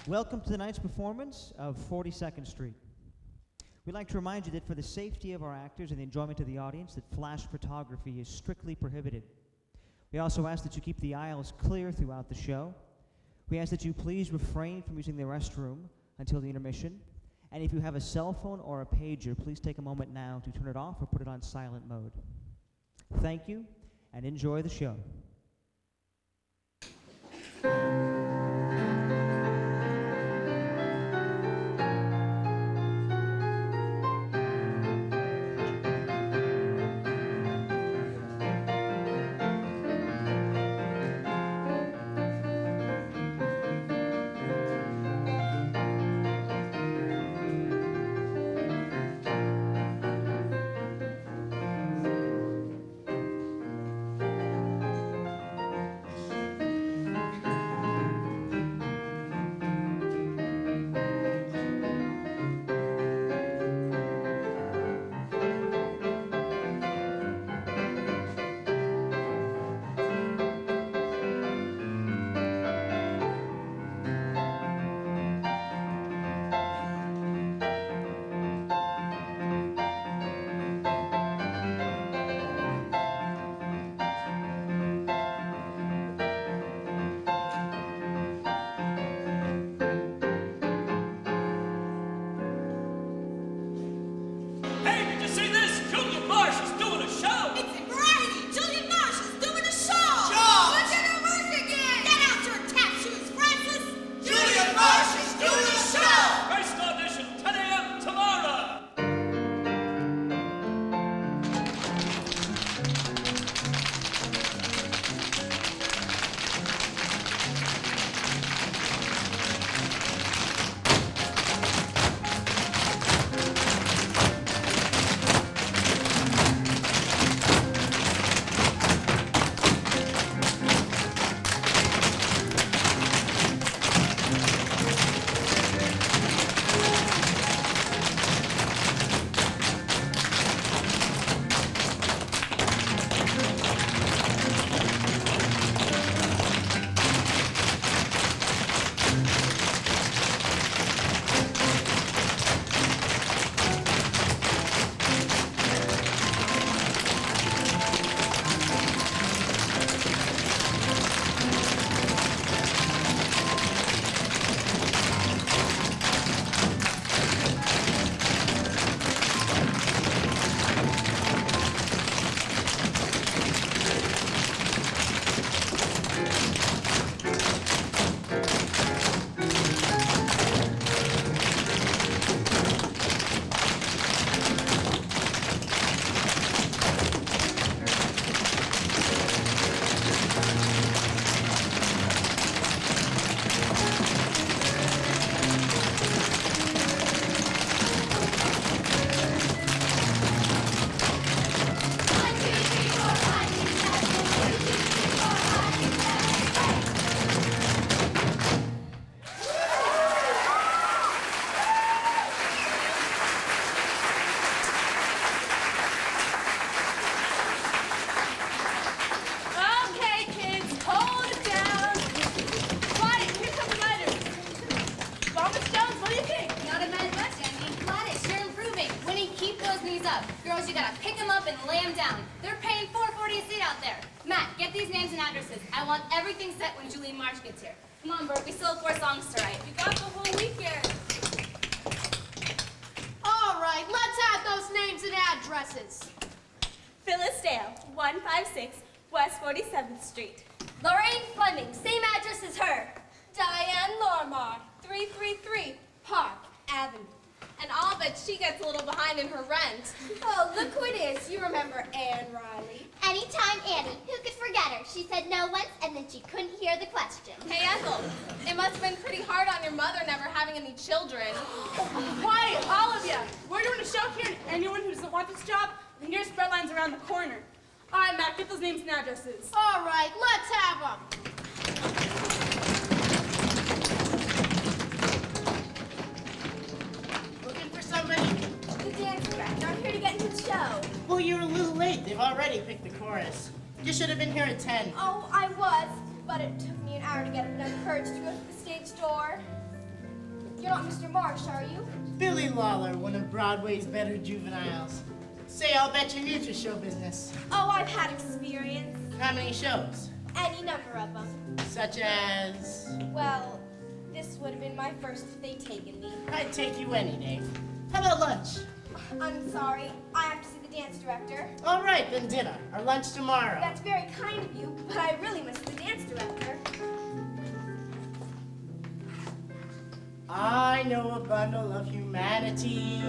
Welcome to tonight's performance of 42nd Street. We'd like to remind you that for the safety of our actors and the enjoyment of the audience, that flash photography is strictly prohibited. We also ask that you keep the aisles clear throughout the show. We ask that you please refrain from using the restroom until the intermission. And if you have a cell phone or a pager, please take a moment now to turn it off or put it on silent mode. Thank you, and enjoy the show. You should have been here at 10. Oh, I was, but it took me an hour to get enough courage to go to the stage door. You're not Mr. Marsh, are you? Billy Lawler, one of Broadway's better juveniles. Say, I'll bet you're new to show business. Oh, I've had experience. How many shows? Any number of them. Such as... Well, this would have been my first if they'd taken me. I'd take you any day. How about lunch? I'm sorry. I have to see the dance director. All right, then dinner. Or lunch tomorrow. That's very kind of you, but I really miss the dance director. I know a bundle of humanity.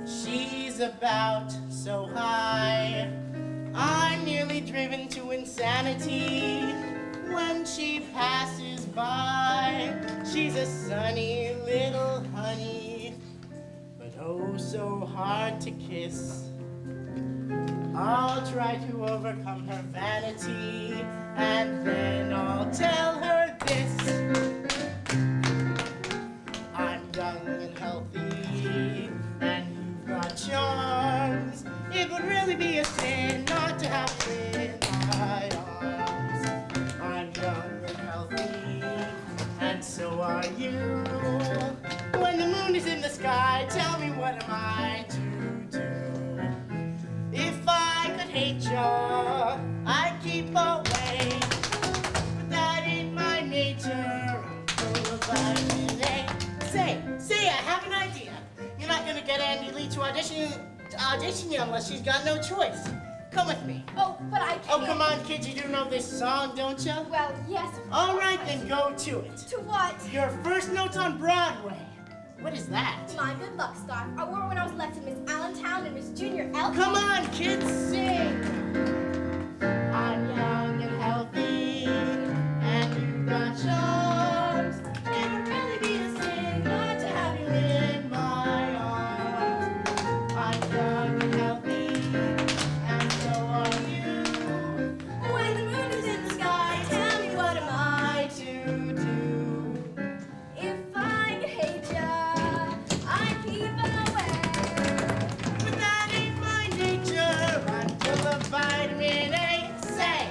She's about so high. I'm nearly driven to insanity when she passes by. She's a sunny little honey, but oh so hard to kiss. I'll try to overcome her vanity, and then I'll tell her this. I'm young and healthy, and you've got charms. It would really be a sin not to have you in my arms. I'm young and healthy, and so are you. When the moon is in the sky, tell me what am I to do? If I could hate ya, I'd keep away. But that ain't my nature. I'm full of vitamin A. Say, I have an idea. You're not gonna get Andy Lee to audition you unless she's got no choice. Come with me. Oh, but I can't. Oh, come on, kids, you do know this song, don't you? Well, yes. All right, then go to it. To what? Your first notes on Broadway. What is that? My good luck scarf. I wore it when I was elected Miss Allentown and Miss Junior L. Come on, kids, sing. I'm young and healthy, and you've got charms. It would really be a sin not to have you in my arms. I'm young and healthy, and so are you. When the moon is in the sky, tell me what am I to do? If I could hate ya, I'd keep away. But that ain't my nature. I'm full of vitamin A. Say,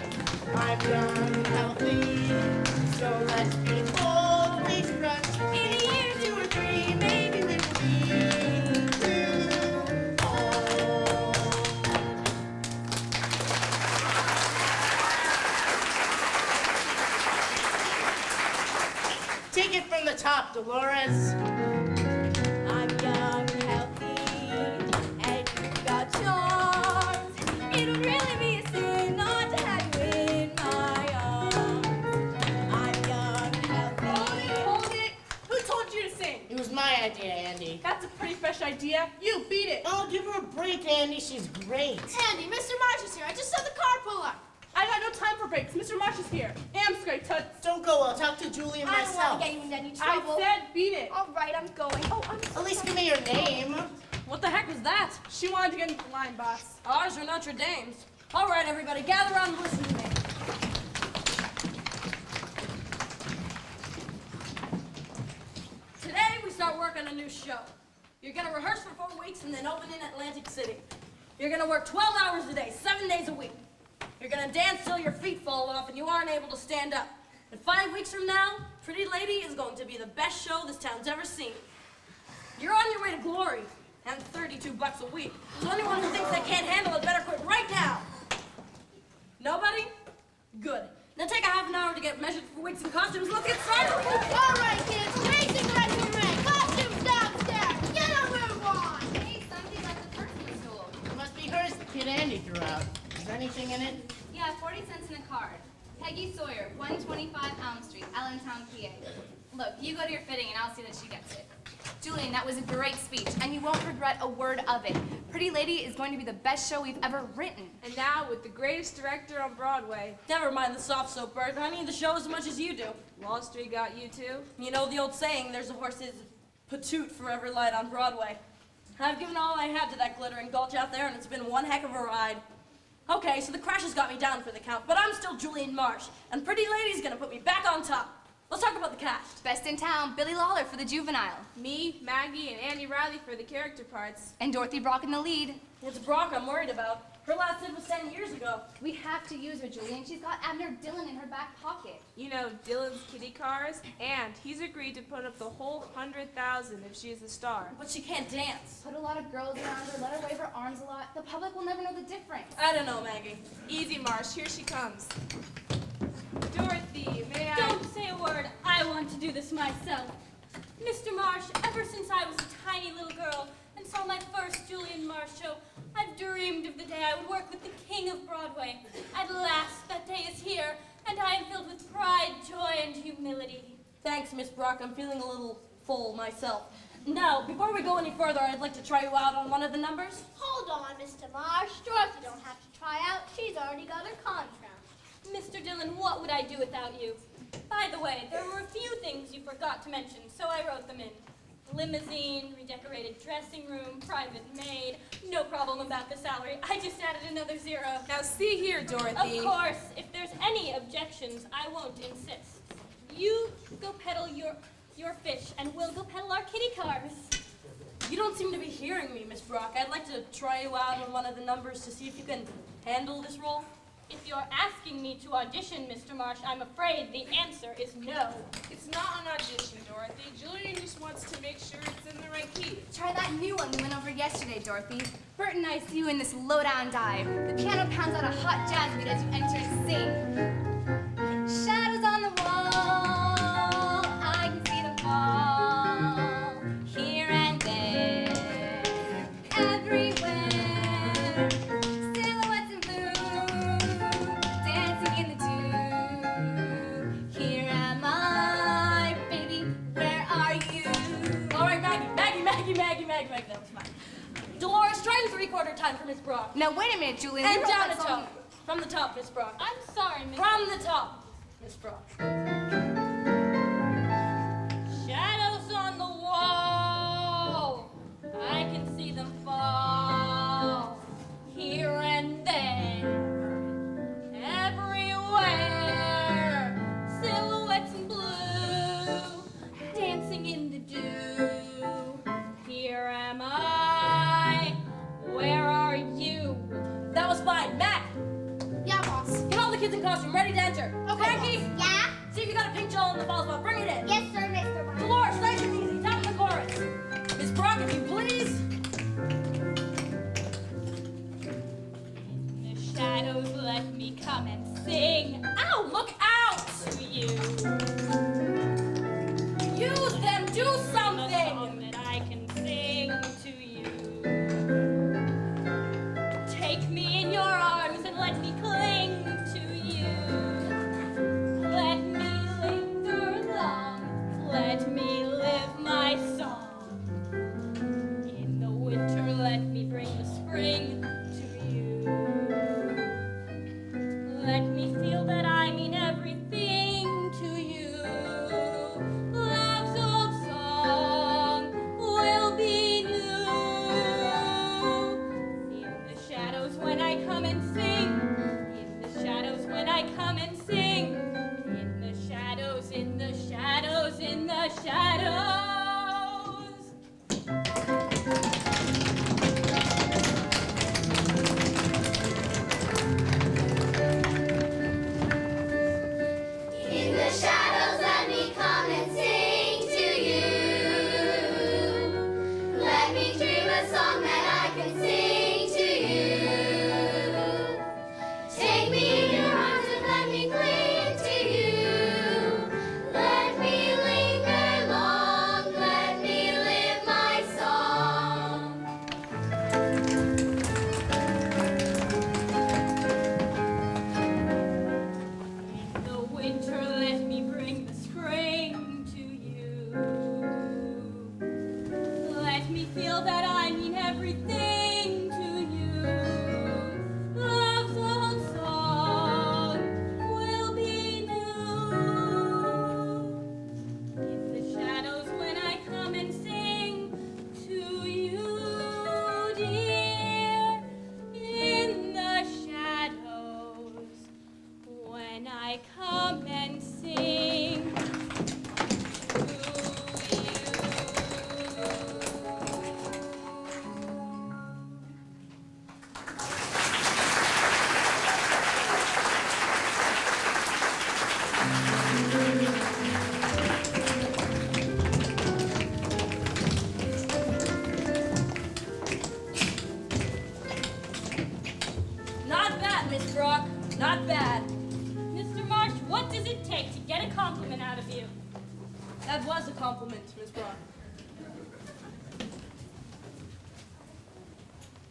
I'm young and healthy, so let's be bold, be front. In a year, 2 or 3, maybe we will be too old. Take it from the top, Dolores. I'm young and healthy, and you've got charms. It would really be a sin not to have you in my arms. I'm young and healthy. Hold it! Who told you to sing? It was my idea, Andy. That's a pretty fresh idea. You beat it. Oh, give her a break, Andy. She's great. Andy, Mr. Marsh is here. I just saw the car pull up. I got no time for breaks. Mr. Marsh is here. Amscray, toots. Don't go. I'll talk to Julie and I don't want myself. to get you into any I trouble. said beat it. All right, I'm going. Oh, I'm so At least sorry. give me your name. What the heck was that? She wanted to get into the line, boss. Ours are Notre Dame's. All right, everybody, gather around and listen to me. Today, we start work on a new show. You're gonna rehearse for 4 weeks and then open in Atlantic City. You're gonna work 12 hours a day, 7 days a week. You're gonna dance till your feet fall off and you aren't able to stand up. And 5 weeks from now, Pretty Lady is going to be the best show this town's ever seen. You're on your way to glory, and $32 a week. So anyone who thinks they can't handle it better quit right now. Nobody? Good. Now take a half an hour to get measured for wigs and costumes. Let's get started. All right, kids. Racing resume. Costumes downstairs. Get a move on. Hey, somebody left a purse in the stool. It must be hers the kid Andy threw out. Is there anything in it? Yeah, 40 cents in a card. Peggy Sawyer, 125 Elm Street, Allentown, PA. Look, you go to your fitting and I'll see that she gets it. Julian, that was a great speech, and you won't regret a word of it. Pretty Lady is going to be the best show we've ever written. And now, with the greatest director on Broadway. Never mind the soft soap bird. I need the show as much as you do. Wall Street got you too? You know the old saying, there's a horse's patoot for every light on Broadway. I've given all I had to that glittering gulch out there, and it's been one heck of a ride. Okay, so the crash has got me down for the count, but I'm still Julian Marsh, and Pretty Lady's gonna put me back on top. Let's talk about the cast. Best in town, Billy Lawler for the juvenile. Me, Maggie, and Andy Riley for the character parts. And Dorothy Brock in the lead. It's Brock I'm worried about. Her last hit was 10 years ago. We have to use her, Julian. She's got Abner Dillon in her back pocket. You know, Dylan's kitty cars, and he's agreed to put up the whole 100,000 if she's the star. But she can't dance. Put a lot of girls around her, let her wave her arms a lot. The public will never know the difference. I don't know, Maggie. Easy, Marsh, here she comes. Dorothy, may I? Don't say a word. I want to do this myself. Mr. Marsh, ever since I was a tiny little girl and saw my first Julian Marsh show, I've dreamed of the day I would work with the king of Broadway. At last, that day is here, and I am filled with pride, joy, and humility. Thanks, Miss Brock. I'm feeling a little full myself. Now, before we go any further, I'd like to try you out on one of the numbers. Hold on, Mr. Marsh. Dorothy don't have to try out. She's already got her contract. Mr. Dillon, what would I do without you? By the way, there were a few things you forgot to mention, so I wrote them in. Limousine, redecorated dressing room, private maid. No problem about the salary. I just added another 0. Now see here, Dorothy. Of course, if there's any objections, I won't insist. You go peddle your fish, and we'll go peddle our kitty cars. You don't seem to be hearing me, Miss Brock. I'd like to try you out on one of the numbers to see if you can handle this role. If you're asking me to audition, Mr. Marsh, I'm afraid the answer is no. It's not an audition, Dorothy. Julian just wants to make sure it's in the right key. Try that new one we went over yesterday, Dorothy. Bert and I see you in this low-down dive. The piano pounds out a hot jazz beat as you enter and sing. Shadows on the wall, I can see them fall. Here and there, everywhere. Silhouettes in blue, dancing in the dew. Here am I, baby, where are you? All right, Maggie, that was fine. Dolores, try in 3/4 time for Miss Brock. Now, wait a minute, Julian. And You wrote down that the song. top. From the top, Miss Brock. I'm sorry, Miss. From the top, Miss Brock. Shadows on the wall, I can see them fall. Here and there, everywhere. Silhouettes in blue, dancing in the dew. Here am I, where are you? That was fine. Mac, Yeah, boss. get all the kids in costume, ready to enter. Okay, Frankie, boss. Yeah? see if you got a pink shawl in the falls ball. Bring it in. Yes, sir, Mr. Marsh. Dolores, nice and easy. Top of the chorus. Miss Brock, if you please. In the shadows, let me come and sing. Ow, look out! To you. Use them, do A something! song that I can sing to you. Take me in your arms and let me cling to you. Let me linger long. Let me live my song. In the winter, let me bring the spring to you. Let me feel that I mean everything to you. Love's old song will be new. In the shadows when I come and sing. In the shadows when I come and sing. In the shadows, in the shadows, in the shadows. In the shadows, let me come and sing to you. Let me dream a song that I can sing to you. Take me in your arms and let me cling to you. Let me linger long. Let me live my song. In the winter, let me bring the spring to you. Let me feel that I mean everything to you. Love's old song will be new. In the shadows when I come and sing to you, dear. In the shadows when I come and sing. Not bad. Mr. March, what does it take to get a compliment out of you? That was a compliment, Miss Brock.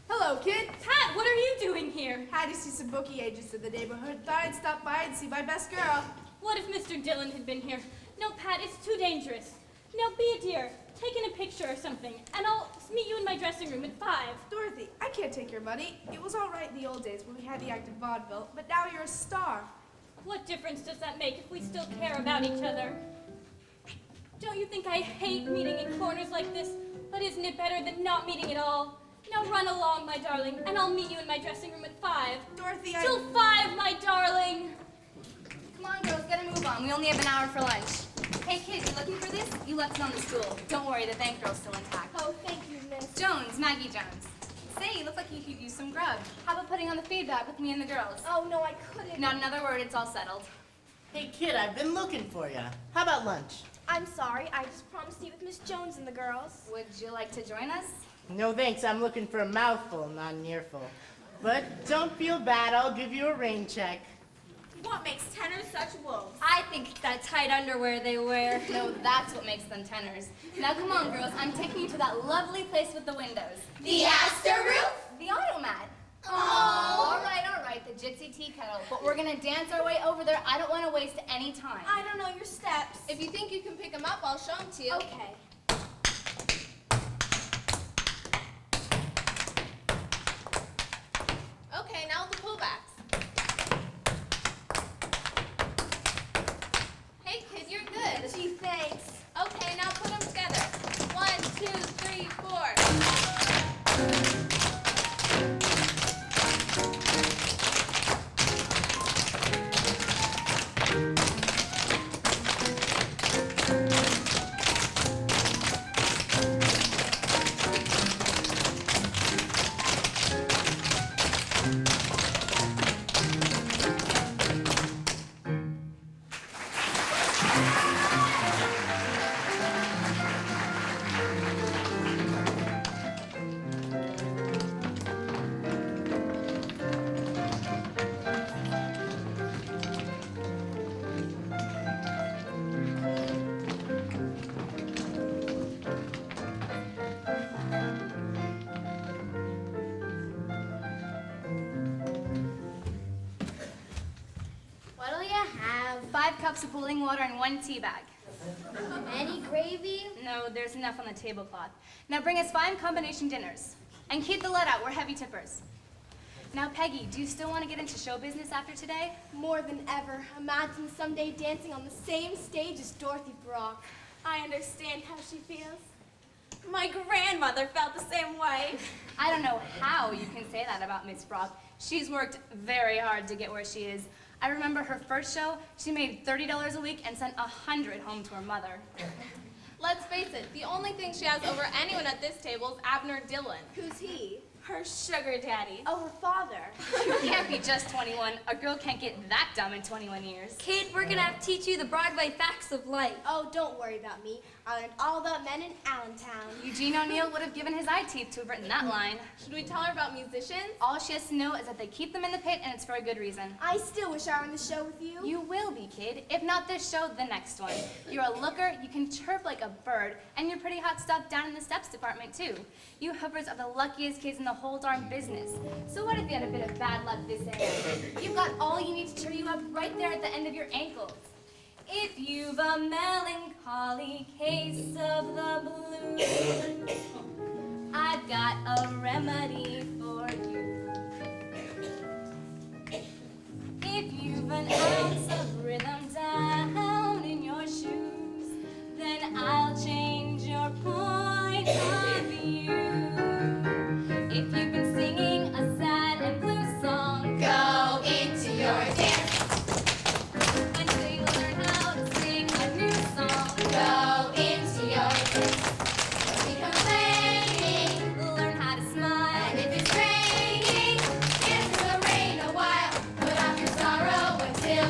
Hello, kid. Pat, what are you doing here? Had to see some bookie agents in the neighborhood. Thought I'd stop by and see my best girl. What if Mr. Dillon had been here? No, Pat, it's too dangerous. Now, be a dear. Take in a picture or something, and I'll meet you in my dressing room at 5. Dorothy, I can't take your money. It was all right in the old days when we had the active vaudeville, but now you're a star. What difference does that make if we still care about each other? Don't you think I hate meeting in corners like this? But isn't it better than not meeting at all? Now run along, my darling, and I'll meet you in my dressing room at 5. Dorothy, Till 5, my darling! Come on, girls, get a move on. We only have an hour for lunch. Hey, kids, you looking for this? You left it on the stool. Don't worry, the bank girl's still intact. Oh, thank you, miss. Jones, Maggie Jones. Say, you look like you could use some grub. How about putting on the feedback with me and the girls? Oh, no, I couldn't. Not another word, it's all settled. Hey, kid, I've been looking for you. How about lunch? I'm sorry. I just promised to eat with Miss Jones and the girls. Would you like to join us? No thanks, I'm looking for a mouthful, not an earful. But don't feel bad, I'll give you a rain check. What makes tenors such wolves? I think it's that tight underwear they wear. No, that's what makes them tenors. Now come on, girls, I'm taking you to that lovely place with the windows. The Astor Roof? The automat. Oh. All right, the gypsy tea kettle. But we're gonna dance our way over there. I don't want to waste any time. I don't know your steps. If you think you can pick them up, I'll show them to you. Okay. Okay, now the pullbacks. Hey, kid, you're good. Gee, thanks. Okay, now put them together. 1, 2, 3, 4. What'll you have? 5 cups of boiling water and 1 tea bag. Any gravy? No, there's enough on the tablecloth. Now bring us 5 combination dinners. And keep the lead out, we're heavy tippers. Now, Peggy, do you still want to get into show business after today? More than ever. Imagine someday dancing on the same stage as Dorothy Brock. I understand how she feels. My grandmother felt the same way. I don't know how you can say that about Miss Brock. She's worked very hard to get where she is. I remember her first show, she made $30 a week and sent 100 home to her mother. Let's face it, the only thing she has over anyone at this table is Abner Dillon. Who's he? Her sugar daddy. Oh, her father. You can't be just 21. A girl can't get that dumb in 21 years. Kid, we're gonna have to teach you the Broadway facts of life. Oh, don't worry about me. I learned all about men in Allentown. Eugene O'Neill would have given his eye teeth to have written that line. Should we tell her about musicians? All she has to know is that they keep them in the pit and it's for a good reason. I still wish I were in the show with you. You will be, kid. If not this show, the next one. You're a looker, you can chirp like a bird, and you're pretty hot stuff down in the steps department, too. You hoopers are the luckiest kids in the whole darn business. So what if you had a bit of bad luck this end? You've got all you need to cheer you up right there at the end of your ankles. If you've a melancholy case of the blues, I've got a remedy for you. If you've an ounce of rhythm down in your shoes, then I'll change your point of view. If you've been singing a sad and blue song, Go into your dance. until you learn how to sing a new song. Go into your dance. Become complaining. Learn how to smile. And if it's raining, dance in the rain a while. Put off your sorrow until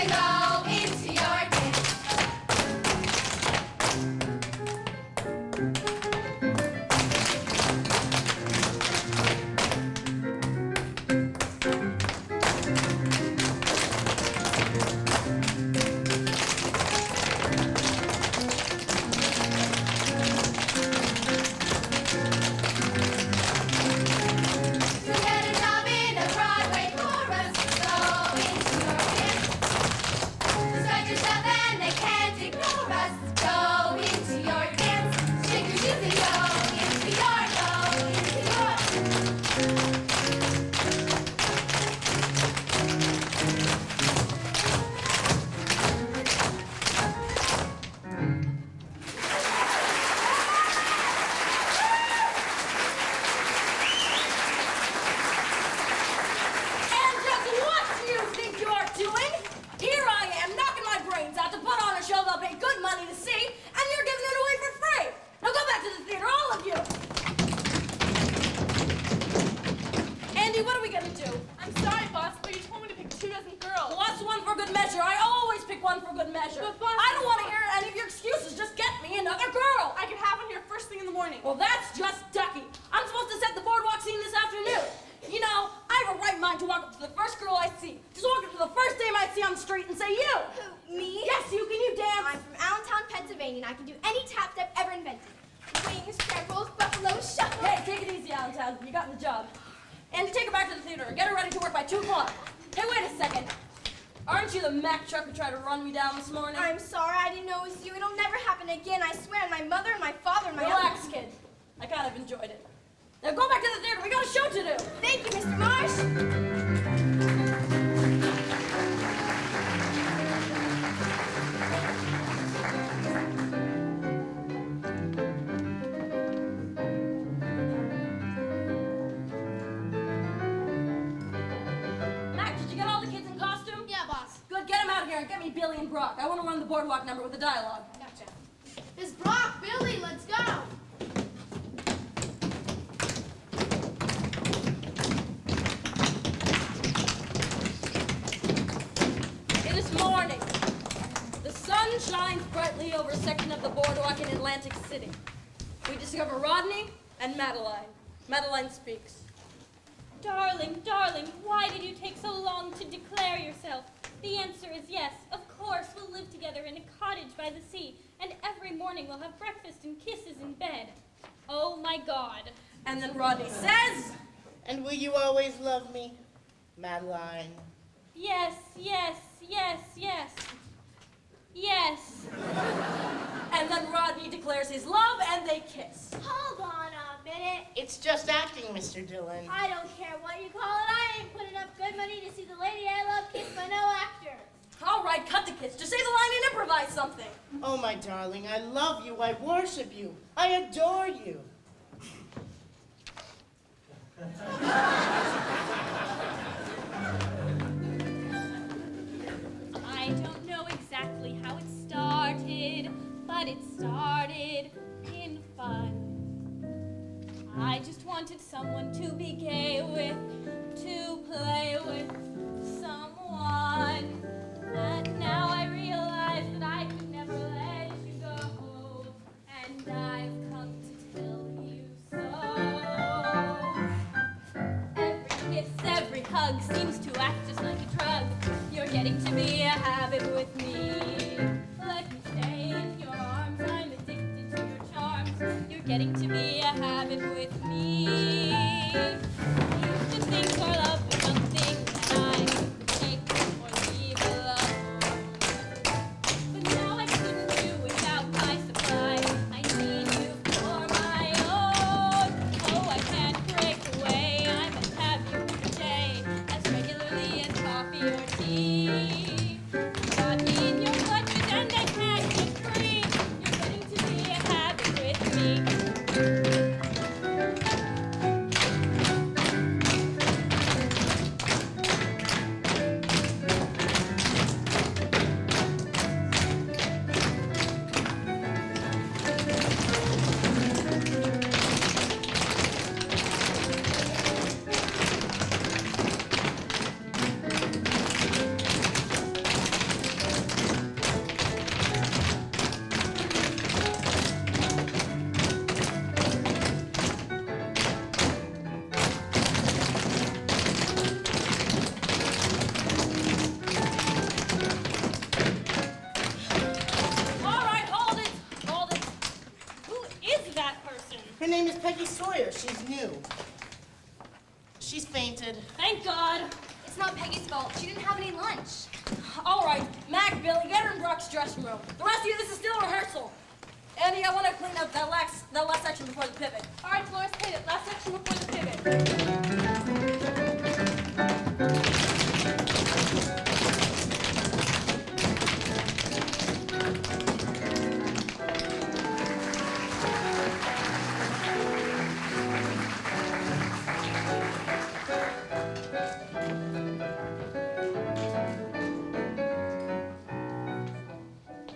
gonna go into your dance. To get a job in a Broadway chorus, go into your dance. Stretch yourself and they can't ignore us. Go into your dance. Shake your shoes and go into your. And just what do you think you are doing? Here I am, knocking my brains out to put on a show they'll pay good money to see, and you're giving it away for free. Now go back to the theater, all of you. Andy, what are we gonna do? I'm sorry, boss, but you told me to pick 2 dozen girls. Well, that's one for good measure. I always pick one for good measure. But, boss, I don't want to hear any of your excuses. Just get me another girl. I could have one here first thing in the morning. Well, that's just ducky. I'm supposed to set the boardwalk scene this afternoon. You know, I have a right mind to walk up to the first girl I see. Just walk up to the first dame I see on the street and say, you. Me? Yes, you. Can you dance? I'm from Allentown, Pennsylvania, and I can do any tap step ever invented. Wings, trebles, buffalo, shuffle. Hey, take it easy, Allentown. You got the job. Andy, take her back to the theater and get her ready to work by 2 o'clock. Hey, wait a second. Aren't you the Mack truck who tried to run me down this morning? I'm sorry, I didn't know it was you. It'll never happen again, I swear. And my mother and my father and my Relax, kid. I kind of enjoyed it. Now go back to the theater. We got a show to do. Thank you, Mr. Marsh. Mac, did you get all the kids in costume? Yeah, boss. Good, get them out here and get me Billy and Brock. I want to run the boardwalk number with the dialogue. Gotcha. It's Brock, Billy, let's go. It is morning. The sun shines brightly over a section of the boardwalk in Atlantic City. We discover Rodney and Madeline. Madeline speaks. Darling, darling, why did you take so long to declare yourself? The answer is yes. Of course, we'll live together in a cottage by the sea, and every morning we'll have breakfast and kisses in bed. Oh my God. And then Rodney says, And will you always love me, Madeline? Yes, yes, yes, yes. Yes. and then Rodney declares his love and they kiss. Hold on a minute. It's just acting, Mr. Dillon. I don't care what you call it. I ain't putting up good money to see the lady I love kissed by no actor. All right, cut the kiss. Just say the line and improvise something. Oh, my darling, I love you. I worship you. I adore you. I don't know exactly how it started, but it started in fun. I just wanted someone to be gay with, to play with, someone. But now I realize that I could never let you go, and I've come to tell you so. Every kiss, every hug seems to act just like a drug. You're getting to be a habit with me. Let me stay in your arms, I'm addicted to your charms. You're getting to be a habit with me. Used to think our love was something that I could take or leave alone. But now I couldn't do without my supply. I need you for my own. Oh, I can't break away. I must have you every day, as regularly as coffee or tea. Got me in your life. Sawyer, she's new. She's fainted. Thank God. It's not Peggy's fault. She didn't have any lunch. All right, Mac, Billy, get her in Brock's dressing room. The rest of you, this is still rehearsal. Andy, I want to clean up that last section before the pivot. All right, Florence, hit it. Last section before the pivot.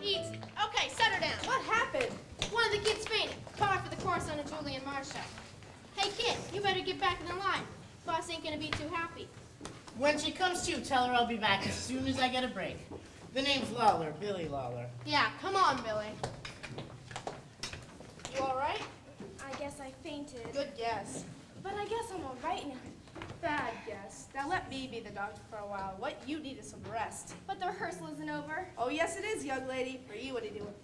Easy. Okay, set her down. What happened? One of the kids fainted. Par for the chorus on a Julie and Marcia. Hey, kid, you better get back in the line. Boss ain't gonna be too happy. When she comes to, tell her I'll be back as soon as I get a break. The name's Lawler, Billy Lawler. Yeah, come on, Billy. You all right? I guess I fainted. Good guess. But I guess I'm all right now. Bad guess. Now let me be the doctor for a while. What you need is some rest. But the rehearsal isn't over. Oh, yes, it is, young lady. For you,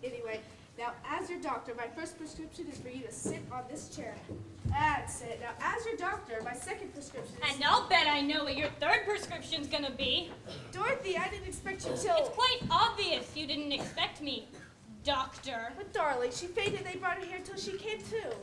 anyway. Now, as your doctor, my first prescription is for you to sit on this chair. That's it. Now, as your doctor, my second prescription is... And I'll bet I know what your third prescription's gonna be. Dorothy, I didn't expect you till... It's quite obvious you didn't expect me, doctor. But darling, she fainted. They brought her here till she came to.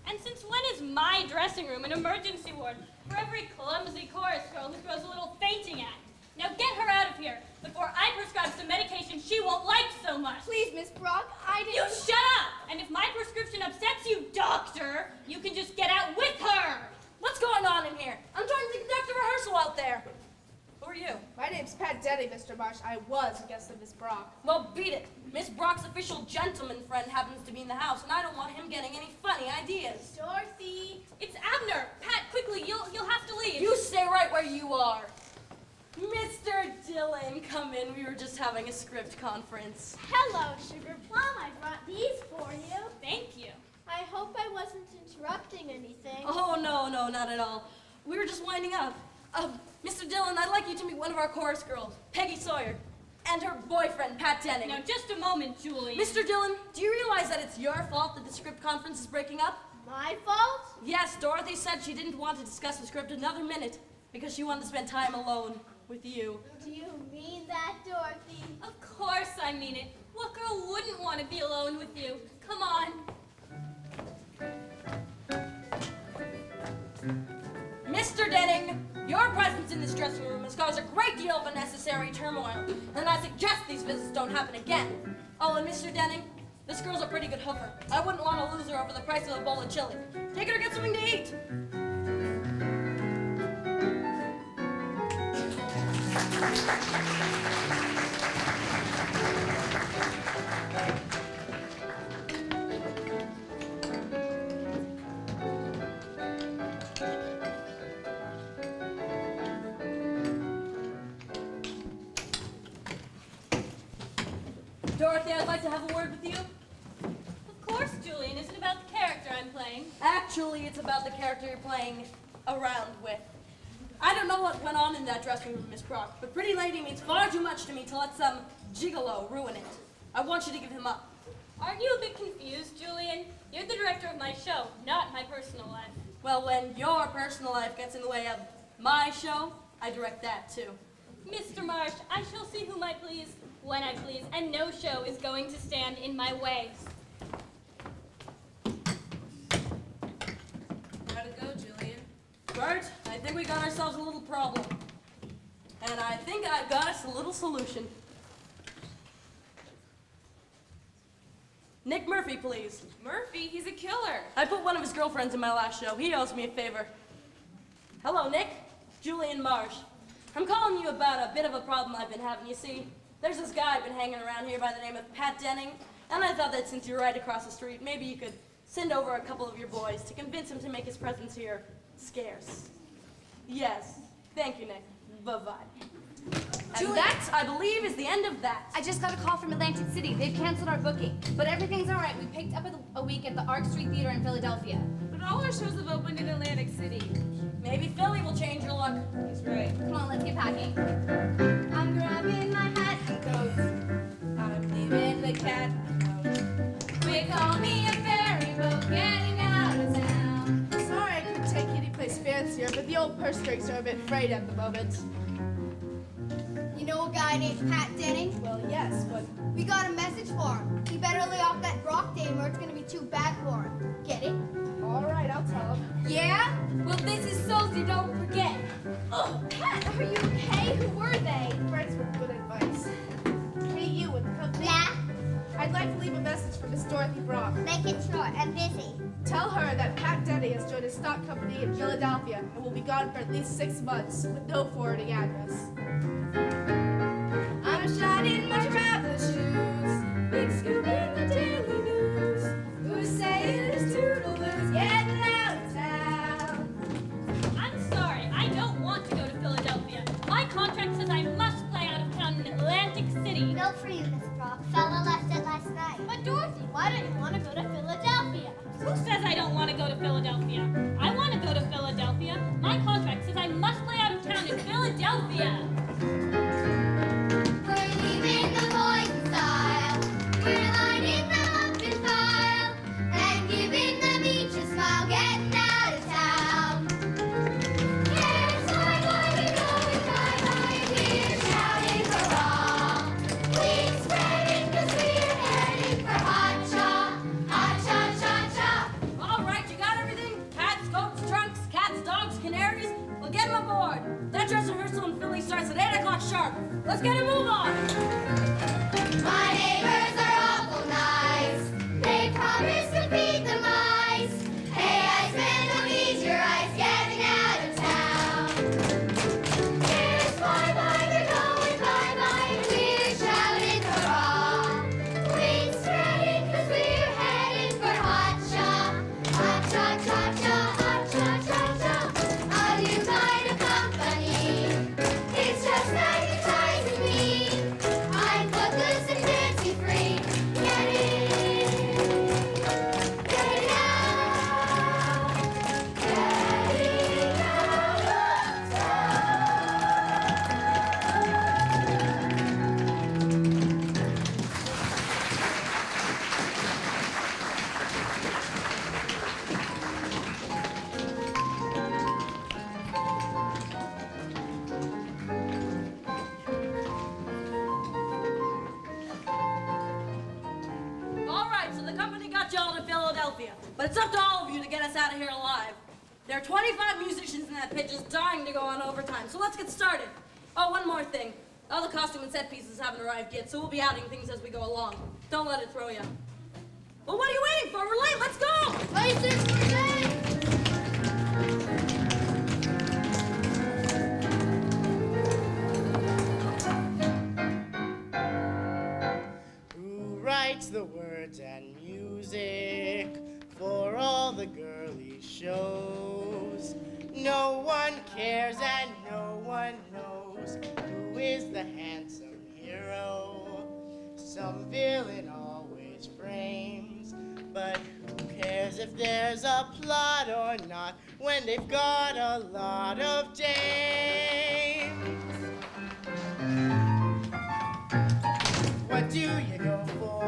And since when is my dressing room an emergency ward for every clumsy chorus girl who throws a little fainting act? Now get her out of here before I prescribe some medication she won't like so much. Please, Miss Brock, I didn't... You shut up! And if my prescription upsets you, doctor, you can just get out with her! What's going on in here? I'm trying to conduct a rehearsal out there. Who are you? My name's Pat Denny, Mr. Marsh. I was a guest of Miss Brock. Well, beat it. Miss Brock's official gentleman friend happens to be in the house, and I don't want him getting any funny ideas. Dorothy. It's Abner! Pat, quickly, you'll have to leave. You stay right where you are. Mr. Dillon, come in. We were just having a script conference. Hello, Sugar Plum. I brought these for you. Thank you. I hope I wasn't interrupting anything. Oh, no, not at all. We were just winding up. Mr. Dillon, I'd like you to meet one of our chorus girls, Peggy Sawyer, and her boyfriend, Pat Denning. Now, just a moment, Julie. Mr. Dillon, do you realize that it's your fault that the script conference is breaking up? My fault? Yes, Dorothy said she didn't want to discuss the script another minute because she wanted to spend time alone with you. Do you mean that, Dorothy? Of course I mean it. What girl wouldn't want to be alone with you? Come on. Mr. Denning, your presence in this dressing room has caused a great deal of unnecessary turmoil, and I suggest these visits don't happen again. Oh, and Mr. Denning, this girl's a pretty good hooker. I wouldn't want to lose her over the price of a bowl of chili. Take her to get something to eat. Dorothy, I'd like to have a word with you. Of course, Julian. Isn't it about the character I'm playing? Actually, it's about the character you're playing around with. I don't know what went on in that dressing room, Miss Brock, but Pretty Lady means far too much to me to let some gigolo ruin it. I want you to give him up. Aren't you a bit confused, Julian? You're the director of my show, not my personal life. Well, when your personal life gets in the way of my show, I direct that too. Mr. Marsh, I shall see whom I please, when I please, and no show is going to stand in my way. How'd it go, Julian? Bert, I think we got ourselves a little problem. And I think I've got us a little solution. Nick Murphy, please. Murphy, he's a killer. I put one of his girlfriends in my last show. He owes me a favor. Hello, Nick. Julian Marsh. I'm calling you about a bit of a problem I've been having. You see, there's this guy I've been hanging around here by the name of Pat Denning, and I thought that since you're right across the street, maybe you could send over a couple of your boys to convince him to make his presence here scarce. Yes. Thank you, Nick. Bye-bye. And that, I believe, is the end of that. I just got a call from Atlantic City. They've canceled our booking. But everything's all right. We picked up a week at the Arc Street Theater in Philadelphia. But all our shows have opened in Atlantic City. Maybe Philly will change your luck. He's right. Come on, let's get packing. I'm grabbing my hat and coat. I'm leaving the cat. Quick, call me a ferry boat getting out of town. old purse strings are a bit frayed at the moment. You know a guy named Pat Denning? Well, yes, but We got a message for him. He better lay off that rock dame or it's gonna be too bad for him. Get it? all right, I'll tell him. Yeah? Well, this is so you don't forget. Oh, Pat, are you okay? Who were they? Friends with good advice. Hey, you with the company? Yeah, I'd like to leave a message for Miss Dorothy Brock. make it short. I'm busy. Tell her that Pat Denny has joined a stock company in Philadelphia and will be gone for at least 6 months with no forwarding address. I'm a shot in my traveling shoes, big scoop in the daily news. Who's saying it's toodaloo, getting out of town? I'm sorry, I don't want to go to Philadelphia. My contract says I must play out of town in Atlantic City. No for you, Miss Brock. Fella left it last night. But Dorothy, why don't you want to go to Philadelphia? Who says I don't want to go to Philadelphia? I want to go to Philadelphia. My contract says I must play out of town in Philadelphia. We're leaving the boys in style. We're lining them up in file and giving them each a smile, getting out of town. Here's my boy, we're going bye-bye. We're shouting hurrah. We're spreading 'cause we're heading for hot cha, cha. All right, you got everything? Hats, coats, trunks, cats, dogs, canaries? Well, get them aboard. That dress rehearsal in Philly starts at 8 o'clock sharp. Let's get a move on. My neighbors are awful nice. They promise to feed the mice. Hey, Iceman, don't ease your ice, getting out of town. Here's bye-bye, they're going bye-bye. We're shouting hurrah. Wings spreading 'cause we're heading for hot cha, cha. A new kind of company. It's just magnetizing me. I'm footloose and fancy free. Get it out. Getting out of All right, so the company got y'all to Philadelphia, but it's up to all of you to get us out of here alive. There are 25 musicians in that pit just dying to go on overtime, so let's get started. Oh, one more thing. All the costume and set pieces haven't arrived yet, so we'll be adding things as we go along. Don't let it throw you. Well, what are you waiting for? We're late. Let's go! Places for me! Who writes the words and music for all the girly shows? No one cares and no one knows who is the handsome hero. Some villain always frames, but who cares if there's a plot or not when they've got a lot of dames? What do you go for?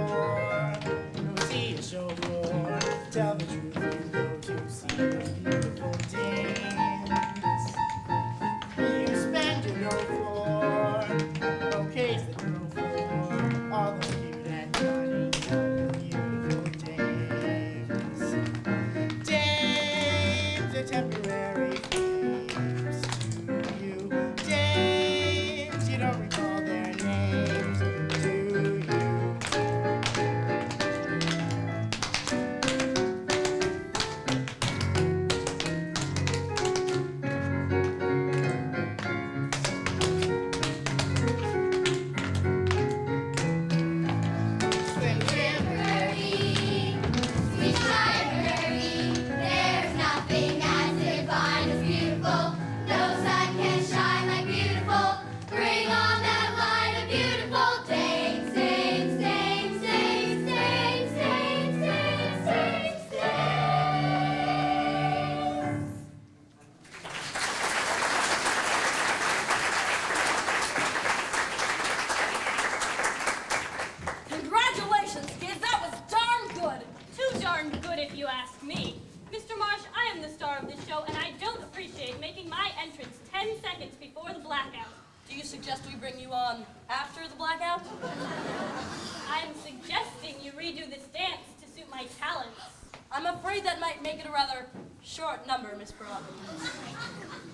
Who see a show for? Tell the truth, you go to see those beautiful dames. You spend your dough for bouquets that grow for all the cute and funny beautiful dames. Dames are temporary thieves to you. suggest we bring you on after the blackout? I'm suggesting you redo this dance to suit my talents. I'm afraid that might make it a rather short number, Miss Brock.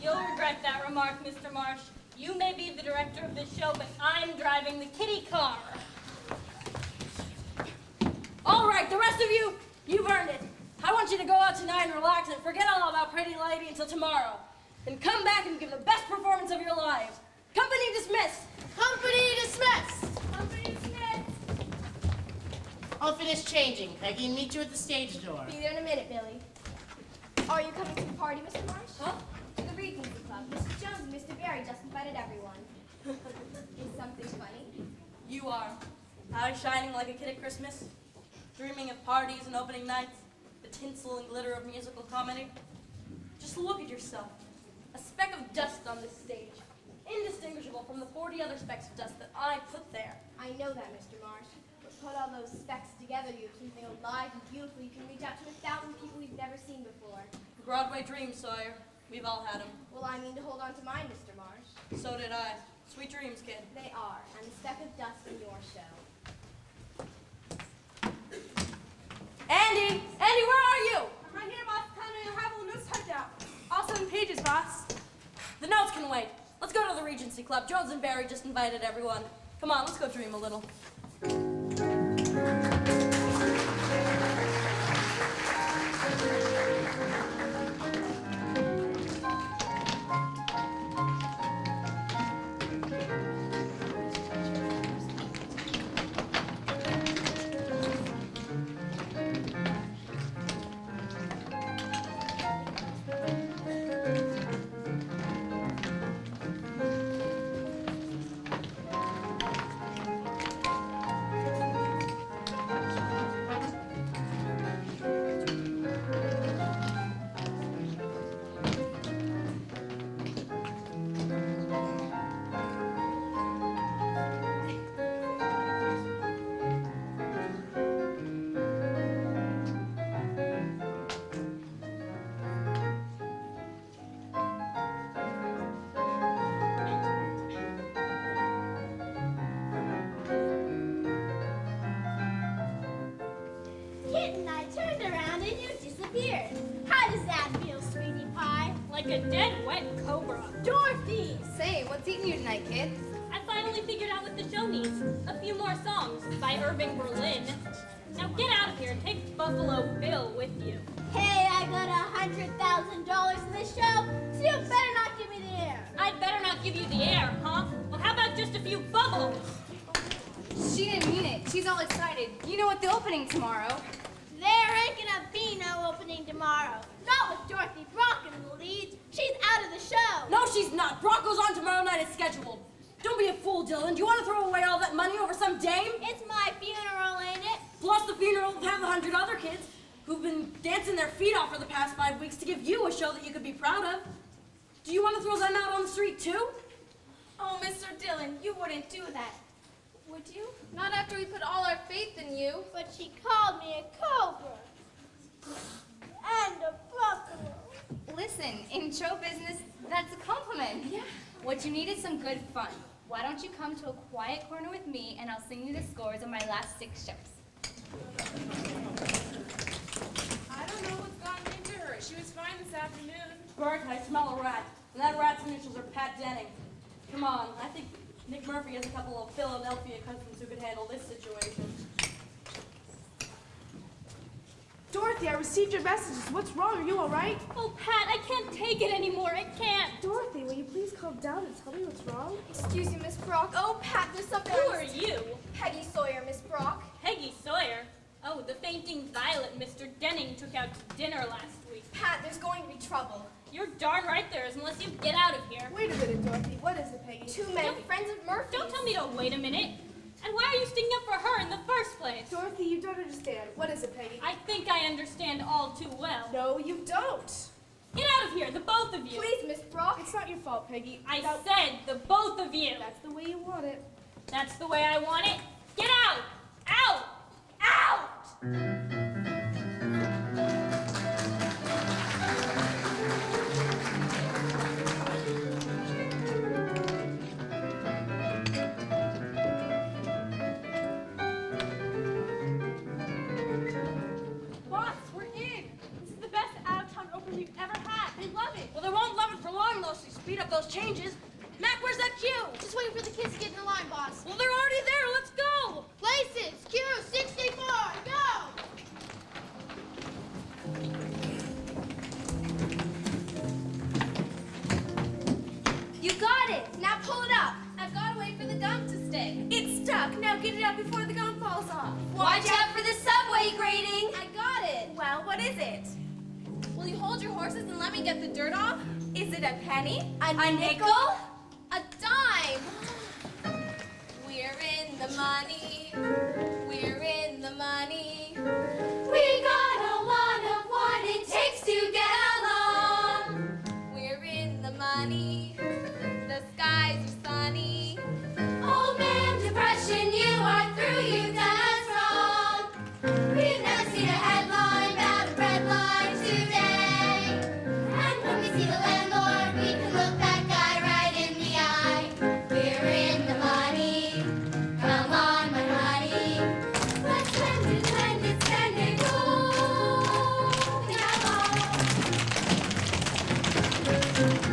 You'll regret that remark, Mr. Marsh. You may be the director of this show, but I'm driving the kitty car. All right, the rest of you, you've earned it. I want you to go out tonight and relax and forget all about Pretty Lady until tomorrow. Then come back and give the best performance of your lives. Company dismissed. Company dismissed. Company dismissed. I'll finish changing. Peggy, meet you at the stage door. Be there in a minute, Billy. Are you coming to the party, Mr. Marsh? Huh? To the Regency Club. Mrs. Jones and Mr. Barry just invited everyone. Is something funny? You are. Eyes shining like a kid at Christmas, dreaming of parties and opening nights, the tinsel and glitter of musical comedy. Just look at yourself. A speck of dust on this stage, indistinguishable from the 40 other specks of dust that I put there. I know that, Mr. Marsh. But put all those specks together, you have something alive and beautiful. You can reach out to 1,000 people we've never seen before. Broadway dreams, Sawyer. We've all had them. Well, I mean to hold on to mine, Mr. Marsh. So did I. Sweet dreams, kid. They are, and the speck of dust in your show. Andy! Andy, where are you? I'm right here, boss. Telling you have a little notes typed out. All 7 pages, boss. The notes can wait. Let's go to the Regency Club. Jones and Barry just invited everyone. Come on, let's go dream a little. Kitten, I turned around and you disappeared. How does that feel, sweetie pie? Like a dead, wet cobra. Dorothy! Say, what's eating you tonight, kid? I finally figured out what the show needs. A few more songs by Irving Berlin. Now get out of here and take Buffalo Bill with you. Hey, I got $100,000 in this show, so you better not give me the air. I'd better not give you the air, huh? Well, how about just a few bubbles? She didn't mean it. She's all excited. You know what the opening tomorrow. There ain't gonna be no opening tomorrow. Not with Dorothy Brock in the lead. She's out of the show. No, she's not. Brock goes on tomorrow night as scheduled. Don't be a fool, Dylan. Do you want to throw away all that money over some dame? It's my funeral, ain't it? Plus the funeral of half 100 other kids who've been dancing their feet off for the past 5 weeks to give you a show that you could be proud of. Do you want to throw them out on the street, too? Oh, Mr. Dillon, you wouldn't do that. Would you? Not after we put all our faith in you. But she called me a cobra. And a buffalo. Listen, in show business, that's a compliment. Yeah. What you need is some good fun. Why don't you come to a quiet corner with me and I'll sing you the scores of my last 6 shows. I don't know what's gotten into her. She was fine this afternoon. Bert, I smell a rat. And that rat's initials are Pat Denning. Come on, I think Nick Murphy has a couple of Philadelphia cousins who could handle this situation. Dorothy, I received your messages. What's wrong? Are you all right? Oh, Pat, I can't take it anymore. I can't. Dorothy, will you please calm down and tell me what's wrong? Excuse me, Miss Brock. Oh, Pat, there's something. Who are you? Peggy Sawyer, Miss Brock. Peggy Sawyer. Oh, the fainting violet Mr. Denning took out to dinner last week. Pat, there's going to be trouble. You're darn right there is, unless you get out of here. Wait a minute, Dorothy. What is it, Peggy? 2 men, friends of Murphy's. Don't tell me to wait a minute. And why are you sticking up for her in the first place? Dorothy, you don't understand. What is it, Peggy? I think I understand all too well. No, you don't. Get out of here, the both of you. Please, Miss Brock. It's not your fault, Peggy. I said the both of you. That's the way you want it. That's the way I want it. Get out! Out! Out! those changes. Mac, where's that queue? Just waiting for the kids to get in the line, boss. Well, they're already there. Let's go. Places, queue 64, go! You got it. Now pull it up. I've got to wait for the gum to stick. It's stuck. Now get it out before the gum falls off. Watch out for the subway grating. I got it. Well, what is it? Will you hold your horses and let me get the dirt off? Is it a penny? A nickel? A dime? We're in the money. We're in the money. We got a lot of what it takes to get along. We're in the money. The skies are sunny. Old man depression, you are through. You've done us wrong. We've never seen a headline about a red line today. And when we see the landlord, we can look that guy right in the eye. We're in the money. Come on, my honey. Let's spend it, spend it, go. Come on.